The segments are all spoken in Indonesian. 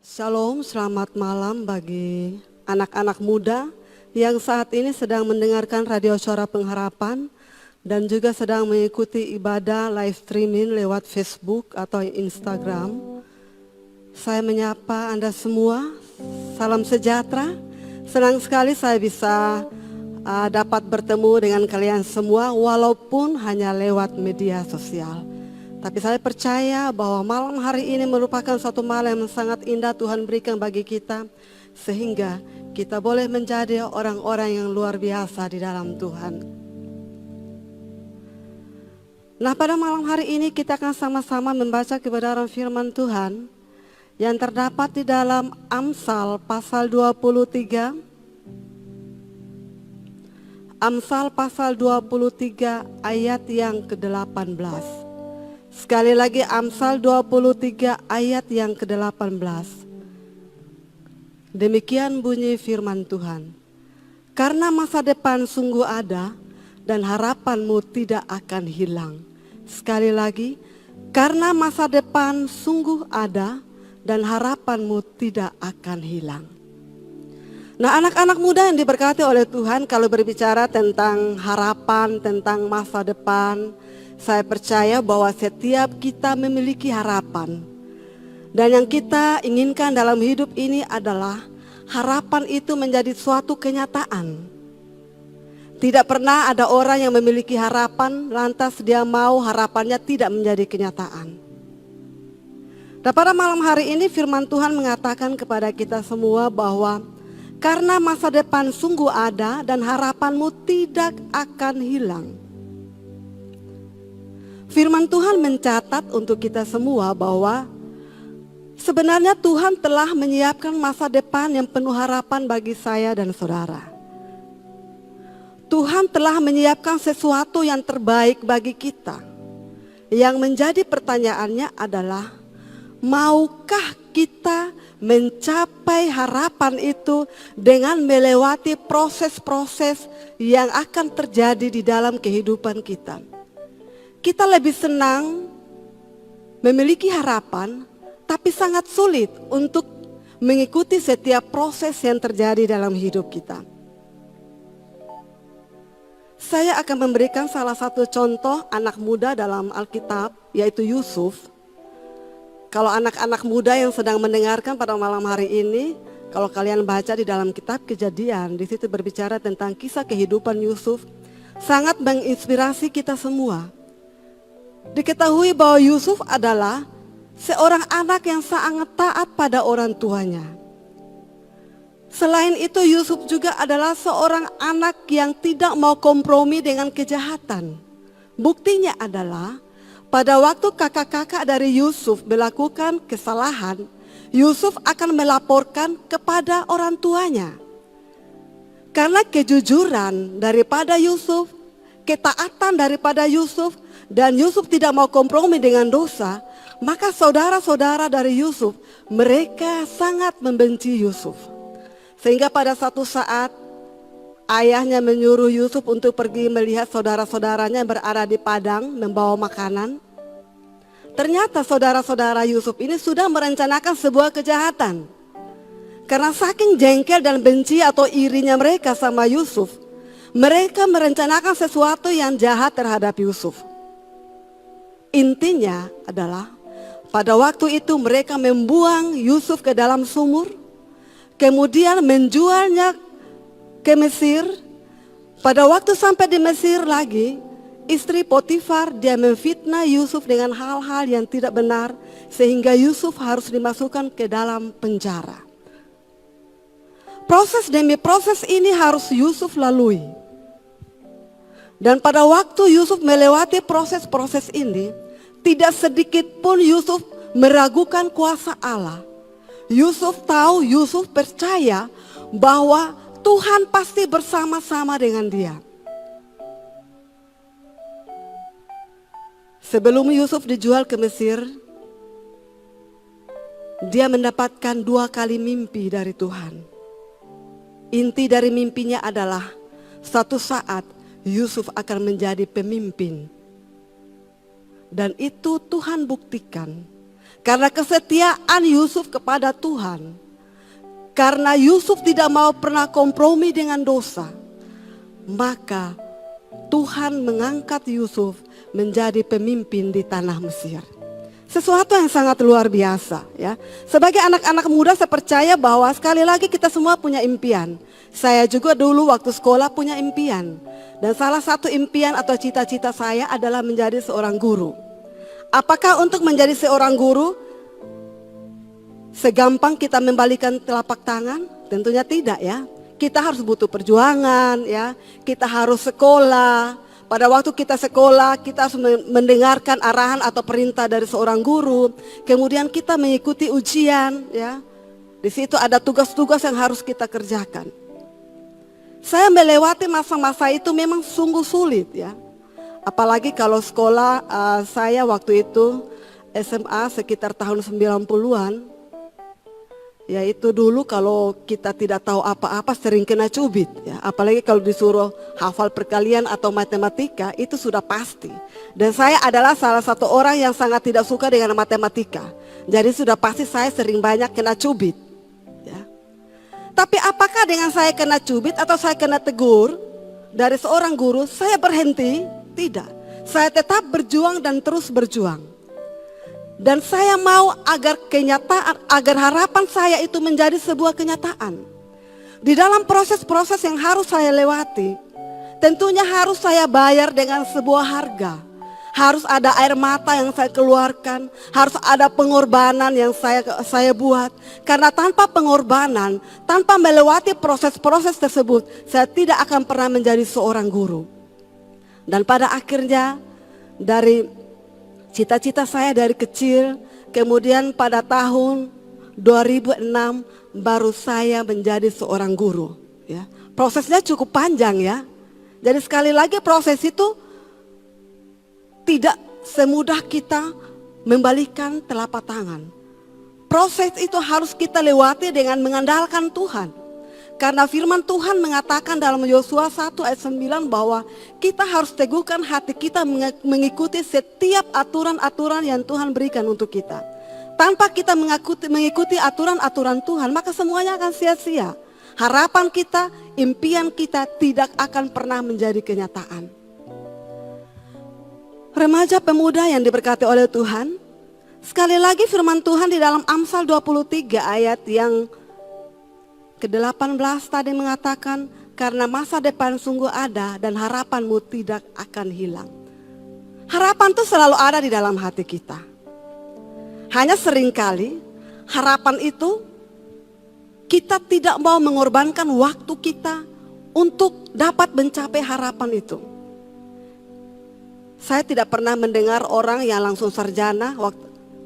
Shalom, selamat malam bagi anak-anak muda yang saat ini sedang mendengarkan radio Suara Pengharapan dan juga sedang mengikuti ibadah live streaming lewat Facebook atau Instagram. Saya menyapa Anda semua, salam sejahtera. Senang sekali saya bisa dapat bertemu dengan kalian semua walaupun hanya lewat media sosial. Tapi saya percaya bahwa malam hari ini merupakan suatu malam yang sangat indah Tuhan berikan bagi kita. Sehingga kita boleh menjadi orang-orang yang luar biasa di dalam Tuhan. Nah, pada malam hari ini kita akan sama-sama membaca kebenaran firman Tuhan yang terdapat di dalam Amsal pasal 23. Amsal pasal 23 ayat yang ke-18. Sekali lagi Amsal 23 ayat yang ke-18. Demikian bunyi firman Tuhan. Karena masa depan sungguh ada dan harapanmu tidak akan hilang. Sekali lagi, karena masa depan sungguh ada dan harapanmu tidak akan hilang. Nah, anak-anak muda yang diberkati oleh Tuhan, kalau berbicara tentang harapan, tentang masa depan, saya percaya bahwa setiap kita memiliki harapan. Dan yang kita inginkan dalam hidup ini adalah harapan itu menjadi suatu kenyataan. Tidak pernah ada orang yang memiliki harapan lantas dia mau harapannya tidak menjadi kenyataan. Dan pada malam hari ini firman Tuhan mengatakan kepada kita semua bahwa karena masa depan sungguh ada dan harapanmu tidak akan hilang. Firman Tuhan mencatat untuk kita semua bahwa sebenarnya Tuhan telah menyiapkan masa depan yang penuh harapan bagi saya dan saudara. Tuhan telah menyiapkan sesuatu yang terbaik bagi kita. Yang menjadi pertanyaannya adalah, maukah kita mencapai harapan itu dengan melewati proses-proses yang akan terjadi di dalam kehidupan kita? Kita lebih senang memiliki harapan, tapi sangat sulit untuk mengikuti setiap proses yang terjadi dalam hidup kita. Saya akan memberikan salah satu contoh anak muda dalam Alkitab, yaitu Yusuf. Kalau anak-anak muda yang sedang mendengarkan pada malam hari ini, kalau kalian baca di dalam kitab Kejadian, di situ berbicara tentang kisah kehidupan Yusuf, sangat menginspirasi kita semua. Diketahui bahwa Yusuf adalah seorang anak yang sangat taat pada orang tuanya. Selain itu Yusuf juga adalah seorang anak yang tidak mau kompromi dengan kejahatan. Buktinya adalah pada waktu kakak-kakak dari Yusuf melakukan kesalahan, Yusuf akan melaporkan kepada orang tuanya. Karena kejujuran daripada Yusuf, ketaatan daripada Yusuf, dan Yusuf tidak mau kompromi dengan dosa, maka saudara-saudara dari Yusuf, mereka sangat membenci Yusuf. Sehingga pada satu saat ayahnya menyuruh Yusuf untuk pergi melihat saudara-saudaranya yang berada di padang membawa makanan. Ternyata saudara-saudara Yusuf ini sudah merencanakan sebuah kejahatan. Karena saking jengkel dan benci atau irinya mereka sama Yusuf, mereka merencanakan sesuatu yang jahat terhadap Yusuf. Intinya adalah pada waktu itu mereka membuang Yusuf ke dalam sumur, kemudian menjualnya ke Mesir. Pada waktu sampai di Mesir lagi, istri Potifar dia memfitnah Yusuf dengan hal-hal yang tidak benar, sehingga Yusuf harus dimasukkan ke dalam penjara. Proses demi proses ini harus Yusuf lalui. Dan pada waktu Yusuf melewati proses-proses ini, tidak sedikit pun Yusuf meragukan kuasa Allah. Yusuf tahu, Yusuf percaya bahwa Tuhan pasti bersama-sama dengan dia. Sebelum Yusuf dijual ke Mesir, dia mendapatkan 2 kali mimpi dari Tuhan. Inti dari mimpinya adalah suatu saat Yusuf akan menjadi pemimpin. Dan itu Tuhan buktikan Karena kesetiaan Yusuf kepada Tuhan. Karena Yusuf tidak mau pernah kompromi dengan dosa. Maka Tuhan mengangkat Yusuf menjadi pemimpin di tanah Mesir. Sesuatu yang sangat luar biasa ya. Sebagai anak-anak muda saya percaya bahwa sekali lagi kita semua punya impian. Saya juga dulu waktu sekolah punya impian. Dan salah satu impian atau cita-cita saya adalah menjadi seorang guru. Apakah untuk menjadi seorang guru segampang kita membalikan telapak tangan? Tentunya tidak ya. Kita harus butuh perjuangan ya. Kita harus sekolah. Pada waktu kita sekolah, kita harus mendengarkan arahan atau perintah dari seorang guru. Kemudian kita mengikuti ujian, ya. Di situ ada tugas-tugas yang harus kita kerjakan. Saya melewati masa-masa itu memang sungguh sulit, ya. Apalagi kalau sekolah saya waktu itu SMA sekitar tahun 90-an. Yaitu dulu kalau kita tidak tahu apa-apa sering kena cubit ya. Apalagi kalau disuruh hafal perkalian atau matematika itu sudah pasti. Dan saya adalah salah satu orang yang sangat tidak suka dengan matematika. Jadi sudah pasti saya sering banyak kena cubit ya. Tapi apakah dengan saya kena cubit atau saya kena tegur dari seorang guru saya berhenti? Tidak. Saya tetap berjuang dan terus berjuang. Dan saya mau agar harapan saya itu menjadi sebuah kenyataan. Di dalam proses-proses yang harus saya lewati, tentunya harus saya bayar dengan sebuah harga. Harus ada air mata yang saya keluarkan, harus ada pengorbanan yang saya buat. Karena tanpa pengorbanan, tanpa melewati proses-proses tersebut, saya tidak akan pernah menjadi seorang guru. Dan pada akhirnya dari cita-cita saya dari kecil, kemudian pada tahun 2006 baru saya menjadi seorang guru. Ya. Prosesnya cukup panjang ya. Jadi sekali lagi proses itu tidak semudah kita membalikan telapak tangan. Proses itu harus kita lewati dengan mengandalkan Tuhan. Karena firman Tuhan mengatakan dalam Yosua 1 ayat 9 bahwa kita harus teguhkan hati kita mengikuti setiap aturan-aturan yang Tuhan berikan untuk kita. Tanpa kita mengikuti aturan-aturan Tuhan, maka semuanya akan sia-sia. Harapan kita, impian kita tidak akan pernah menjadi kenyataan. Remaja pemuda yang diberkati oleh Tuhan, sekali lagi firman Tuhan di dalam Amsal 23 ayat yang ke-18 tadi mengatakan, karena masa depan sungguh ada dan harapanmu tidak akan hilang. Harapan itu selalu ada di dalam hati kita. Hanya seringkali harapan itu kita tidak mau mengorbankan waktu kita untuk dapat mencapai harapan itu. Saya tidak pernah mendengar orang yang langsung sarjana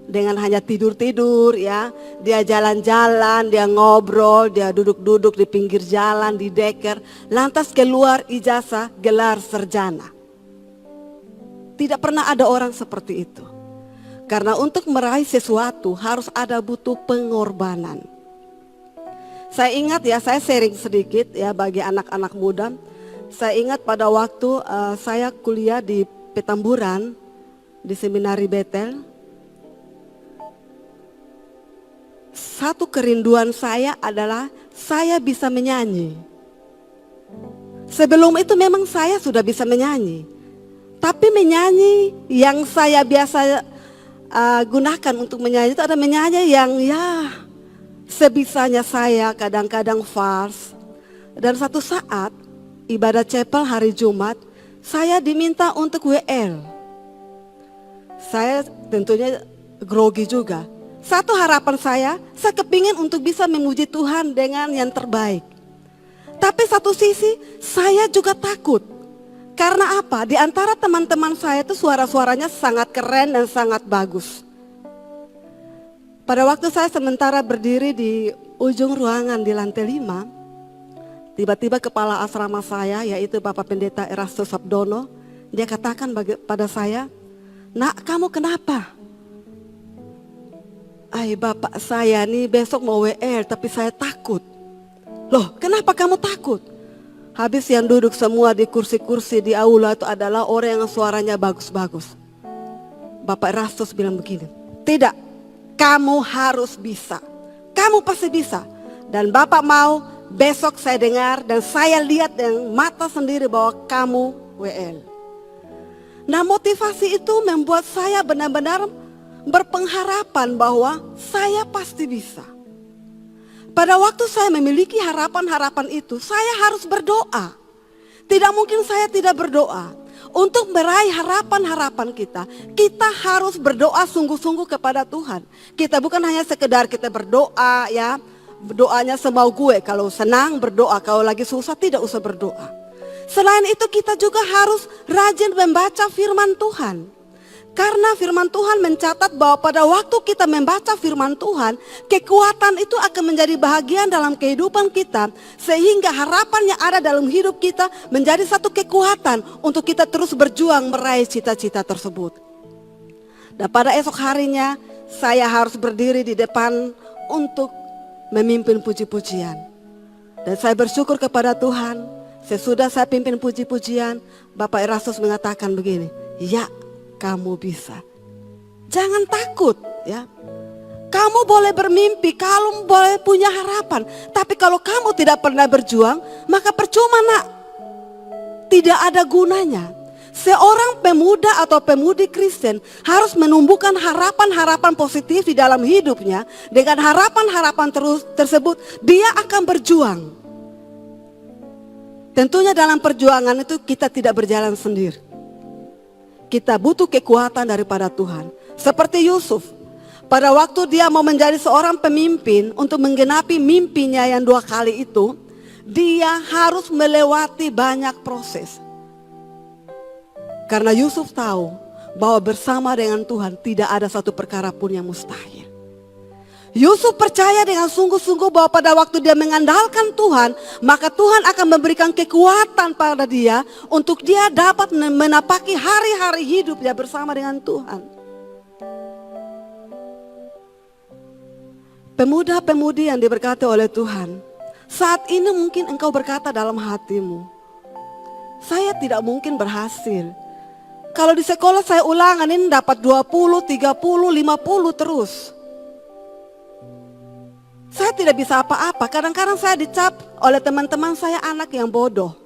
dengan hanya tidur-tidur ya. Dia jalan-jalan, dia ngobrol, dia duduk-duduk di pinggir jalan, di deker. Lantas keluar ijazah gelar sarjana. Tidak pernah ada orang seperti itu. Karena untuk meraih sesuatu harus ada butuh pengorbanan. Saya ingat ya, saya sharing sedikit ya bagi anak-anak muda. Saya ingat pada waktu saya kuliah di Petamburan, di Seminari Betel. Satu kerinduan saya adalah saya bisa menyanyi. Sebelum itu memang saya sudah bisa menyanyi. Tapi menyanyi yang saya biasa gunakan untuk menyanyi itu ada menyanyi yang ya sebisanya saya, kadang-kadang vals. Dan satu saat ibadah chapel hari Jumat, saya diminta untuk WL. Saya tentunya grogi juga. Satu harapan saya kepingin untuk bisa memuji Tuhan dengan yang terbaik. Tapi satu sisi saya juga takut. Karena apa? Di antara teman-teman saya itu suara-suaranya sangat keren dan sangat bagus. Pada waktu saya sementara berdiri di ujung ruangan di lantai 5, tiba-tiba kepala asrama saya yaitu Bapak Pendeta Erastus Sabdono, dia katakan pada saya, "Nak, kamu kenapa?" Bapak saya nih besok mau WL tapi saya takut. Loh, kenapa kamu takut? Habis yang duduk semua di kursi-kursi di aula itu adalah orang yang suaranya bagus-bagus. Bapak Erastus bilang begini, "Tidak, kamu harus bisa. Kamu pasti bisa. Dan Bapak mau besok saya dengar dan saya lihat dengan mata sendiri bahwa kamu WL. Nah, motivasi itu membuat saya benar-benar berpengharapan bahwa saya pasti bisa. Pada waktu saya memiliki harapan-harapan itu, saya harus berdoa. Tidak mungkin saya tidak berdoa. Untuk meraih harapan-harapan kita, kita harus berdoa sungguh-sungguh kepada Tuhan. Kita bukan hanya sekedar kita berdoa ya, doanya semau gue. Kalau senang berdoa, kalau lagi susah tidak usah berdoa. Selain itu kita juga harus rajin membaca firman Tuhan. Karena firman Tuhan mencatat bahwa pada waktu kita membaca firman Tuhan, kekuatan itu akan menjadi bahagian dalam kehidupan kita. Sehingga harapan yang ada dalam hidup kita menjadi satu kekuatan untuk kita terus berjuang meraih cita-cita tersebut. Dan pada esok harinya saya harus berdiri di depan untuk memimpin puji-pujian. Dan saya bersyukur kepada Tuhan, sesudah saya pimpin puji-pujian, Bapak Erastus mengatakan begini, ya, kamu bisa. Jangan takut ya. Kamu boleh bermimpi, kamu boleh punya harapan. Tapi kalau kamu tidak pernah berjuang, maka percuma nak. Tidak ada gunanya. Seorang pemuda atau pemudi Kristen harus menumbuhkan harapan-harapan positif di dalam hidupnya. Dengan harapan-harapan tersebut dia akan berjuang. Tentunya dalam perjuangan itu kita tidak berjalan sendiri. Kita butuh kekuatan daripada Tuhan. Seperti Yusuf. Pada waktu dia mau menjadi seorang pemimpin untuk menggenapi mimpinya yang 2 kali itu, dia harus melewati banyak proses. Karena Yusuf tahu bahwa bersama dengan Tuhan tidak ada satu perkara pun yang mustahil. Yusuf percaya dengan sungguh-sungguh bahwa pada waktu dia mengandalkan Tuhan, maka Tuhan akan memberikan kekuatan pada dia untuk dia dapat menapaki hari-hari hidupnya bersama dengan Tuhan. Pemuda-pemudi yang diberkati oleh Tuhan, saat ini mungkin engkau berkata dalam hatimu, saya tidak mungkin berhasil. Kalau di sekolah saya ulangan ini dapat 20, 30, 50 terus. Saya tidak bisa apa-apa, kadang-kadang saya dicap oleh teman-teman saya anak yang bodoh.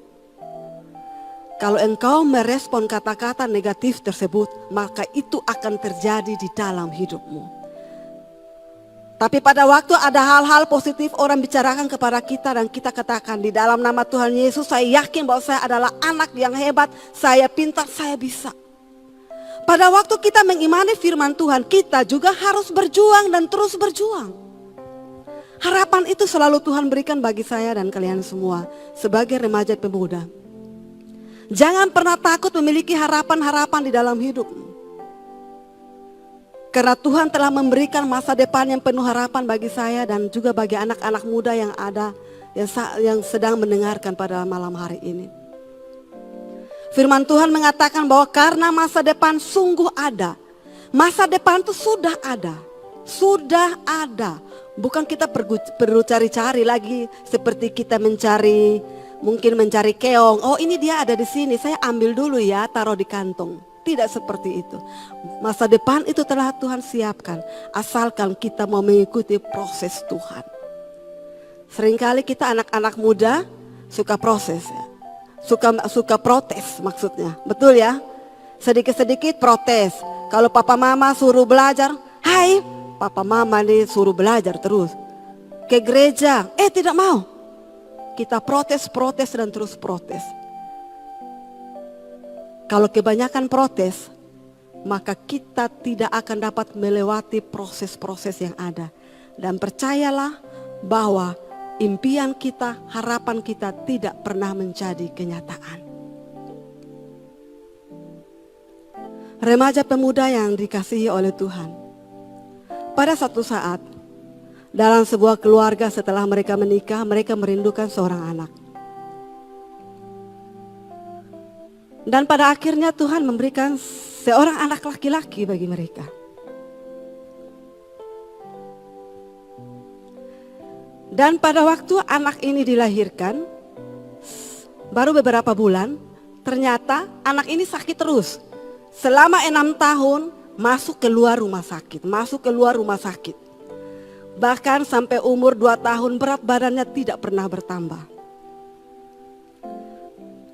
Kalau engkau merespon kata-kata negatif tersebut, maka itu akan terjadi di dalam hidupmu. Tapi pada waktu ada hal-hal positif orang bicarakan kepada kita dan kita katakan di dalam nama Tuhan Yesus, saya yakin bahwa saya adalah anak yang hebat, saya pintar, saya bisa. Pada waktu kita mengimani firman Tuhan, kita juga harus berjuang dan terus berjuang. Harapan itu selalu Tuhan berikan bagi saya dan kalian semua sebagai remaja pemuda. Jangan pernah takut memiliki harapan-harapan di dalam hidupmu. Karena Tuhan telah memberikan masa depan yang penuh harapan bagi saya dan juga bagi anak-anak muda yang ada yang sedang mendengarkan pada malam hari ini. Firman Tuhan mengatakan bahwa karena masa depan sungguh ada. Masa depan itu sudah ada. Sudah ada. Bukan kita perlu cari-cari lagi seperti kita mungkin mencari keong. Oh ini dia ada di sini, saya ambil dulu ya, taruh di kantong. Tidak seperti itu. Masa depan itu telah Tuhan siapkan. Asalkan kita mau mengikuti proses Tuhan. Seringkali kita anak-anak muda suka proses ya. Suka protes maksudnya. Betul ya? Sedikit-sedikit protes. Kalau papa mama suruh belajar, hai papa mama nih suruh belajar terus. Ke gereja, tidak mau. Kita protes dan terus protes. Kalau kebanyakan protes, maka kita tidak akan dapat melewati proses-proses yang ada. Dan percayalah bahwa impian kita, harapan kita tidak pernah menjadi kenyataan. Remaja pemuda yang dikasihi oleh Tuhan. Pada satu saat, dalam sebuah keluarga setelah mereka menikah, mereka merindukan seorang anak. Dan pada akhirnya Tuhan memberikan seorang anak laki-laki bagi mereka. Dan pada waktu anak ini dilahirkan, baru beberapa bulan, ternyata anak ini sakit terus. Selama 6 tahun masuk keluar rumah sakit, masuk keluar rumah sakit. Bahkan sampai umur 2 tahun berat badannya tidak pernah bertambah.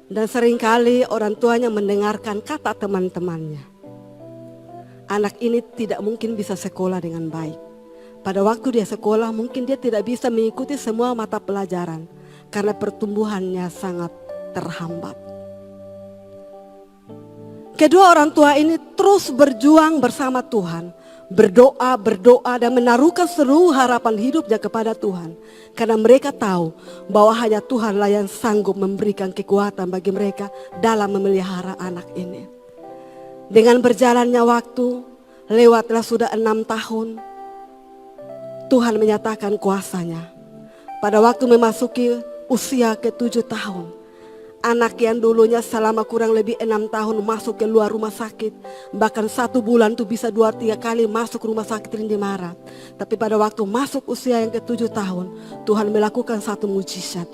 Dan seringkali orang tuanya mendengarkan kata teman-temannya. Anak ini tidak mungkin bisa sekolah dengan baik. Pada waktu dia sekolah mungkin dia tidak bisa mengikuti semua mata pelajaran karena pertumbuhannya sangat terhambat. Kedua orang tua ini terus berjuang bersama Tuhan, berdoa dan menaruhkan seluruh harapan hidupnya kepada Tuhan. Karena mereka tahu bahwa hanya Tuhanlah yang sanggup memberikan kekuatan bagi mereka dalam memelihara anak ini. Dengan berjalannya waktu, lewatlah sudah 6 tahun, Tuhan menyatakan kuasanya. Pada waktu memasuki usia ke-7 tahun, anak yang dulunya selama kurang lebih 6 tahun masuk ke luar rumah sakit, bahkan 1 bulan tuh bisa 2-3 kali masuk rumah sakit Rindi Mara. Tapi pada waktu masuk usia yang ke-7 tahun, Tuhan melakukan satu mujizat.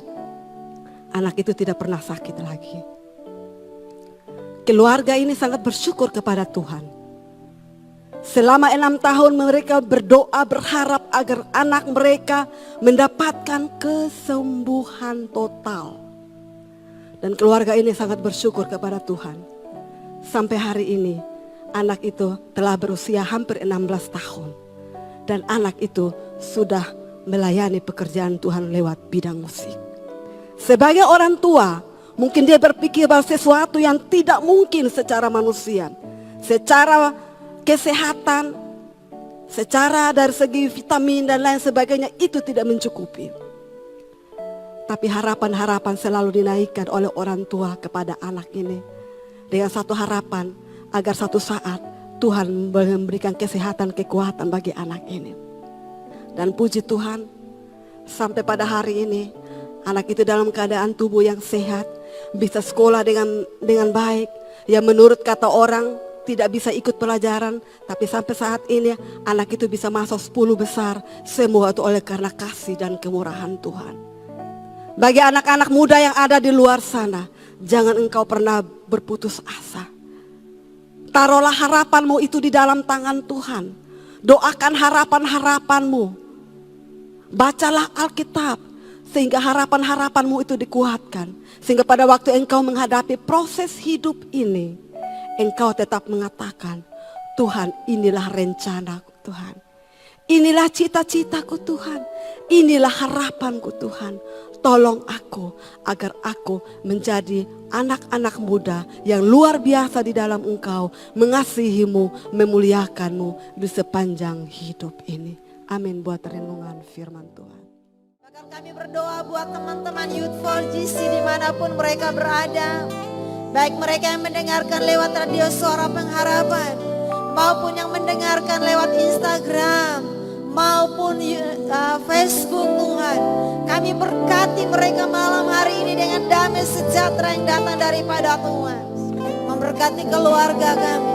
Anak itu tidak pernah sakit lagi. Keluarga ini sangat bersyukur kepada Tuhan. Selama 6 tahun mereka berdoa berharap agar anak mereka mendapatkan kesembuhan total. Dan keluarga ini sangat bersyukur kepada Tuhan. Sampai hari ini anak itu telah berusia hampir 16 tahun. Dan anak itu sudah melayani pekerjaan Tuhan lewat bidang musik. Sebagai orang tua, mungkin dia berpikir bahwa sesuatu yang tidak mungkin secara manusia, secara kesehatan, secara dari segi vitamin dan lain sebagainya itu tidak mencukupi. Tapi harapan-harapan selalu dinaikkan oleh orang tua kepada anak ini. Dengan satu harapan agar satu saat Tuhan memberikan kesehatan, kekuatan bagi anak ini. Dan puji Tuhan, sampai pada hari ini anak itu dalam keadaan tubuh yang sehat, bisa sekolah dengan baik. Ya menurut kata orang tidak bisa ikut pelajaran, tapi sampai saat ini anak itu bisa masuk 10 besar. Semua itu oleh karena kasih dan kemurahan Tuhan. Bagi anak-anak muda yang ada di luar sana, jangan engkau pernah berputus asa. Taruhlah harapanmu itu di dalam tangan Tuhan. Doakan harapan-harapanmu. Bacalah Alkitab sehingga harapan-harapanmu itu dikuatkan. Sehingga pada waktu engkau menghadapi proses hidup ini, engkau tetap mengatakan, Tuhan, inilah rencanaku Tuhan. Inilah cita-citaku Tuhan. Inilah harapanku Tuhan. Tolong aku agar aku menjadi anak-anak muda yang luar biasa di dalam engkau. Mengasihimu, memuliakanmu di sepanjang hidup ini. Amin buat renungan firman Tuhan. Bahkan kami berdoa buat teman-teman Youth for GC dimanapun mereka berada. Baik mereka yang mendengarkan lewat radio Suara Pengharapan, maupun yang mendengarkan lewat Instagram, maupun Facebook Tuhan. Kami berkati mereka malam hari ini dengan damai sejahtera yang datang daripada Tuhan. Memberkati keluarga kami,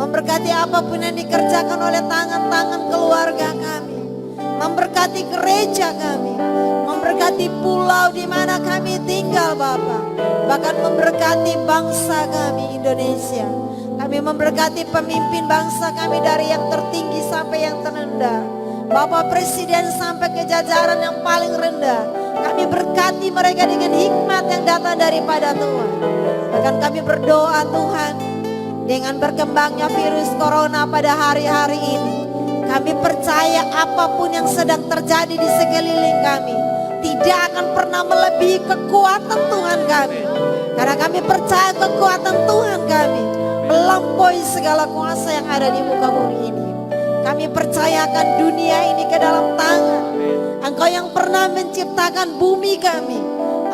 memberkati apapun yang dikerjakan oleh tangan-tangan keluarga kami, memberkati gereja kami, memberkati pulau di mana kami tinggal Bapa, bahkan memberkati bangsa kami Indonesia. Kami memberkati pemimpin bangsa kami dari yang tertinggi sampai yang terendah, Bapak Presiden sampai ke jajaran yang paling rendah. Kami berkati mereka dengan hikmat yang datang daripada Tuhan. Bahkan kami berdoa Tuhan, dengan berkembangnya virus corona pada hari-hari ini, kami percaya apapun yang sedang terjadi di sekeliling kami tidak akan pernah melebihi kekuatan Tuhan kami. Karena kami percaya kekuatan Tuhan kami melampaui segala kuasa yang ada di muka bumi ini. Kami percayakan dunia ini ke dalam tangan Engkau yang pernah menciptakan bumi kami.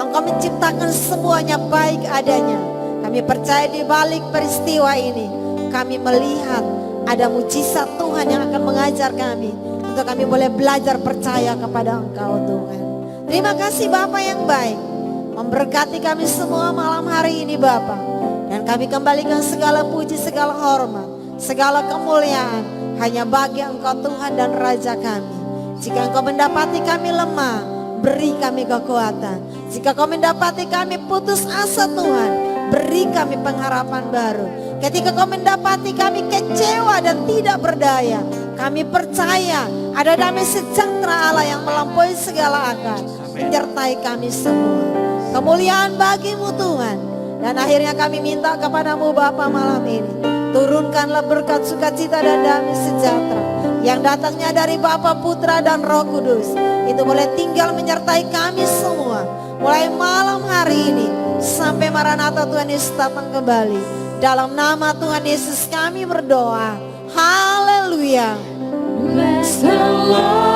Engkau menciptakan semuanya baik adanya. Kami percaya di balik peristiwa ini kami melihat ada mujizat Tuhan yang akan mengajar kami untuk kami boleh belajar percaya kepada Engkau Tuhan. Terima kasih Bapa yang baik, memberkati kami semua malam hari ini Bapa. Dan kami kembalikan segala puji, segala hormat, segala kemuliaan hanya bagi Engkau Tuhan dan Raja kami. Jika Engkau mendapati kami lemah, beri kami kekuatan. Jika Kau mendapati kami putus asa Tuhan, beri kami pengharapan baru. Ketika kau mendapati kami kecewa dan tidak berdaya, kami percaya ada damai sejahtera Allah yang melampaui segala akal menyertai kami semua. Kemuliaan bagimu Tuhan. Dan akhirnya kami minta kepadamu Bapa malam ini, turunkanlah berkat sukacita dan damai sejahtera yang datangnya dari Bapa, Putra dan Roh Kudus. Itu boleh tinggal menyertai kami semua mulai malam hari ini sampai Maranatha Tuhan Yesus datang kembali. Dalam nama Tuhan Yesus kami berdoa. Haleluya. Bless the Lord.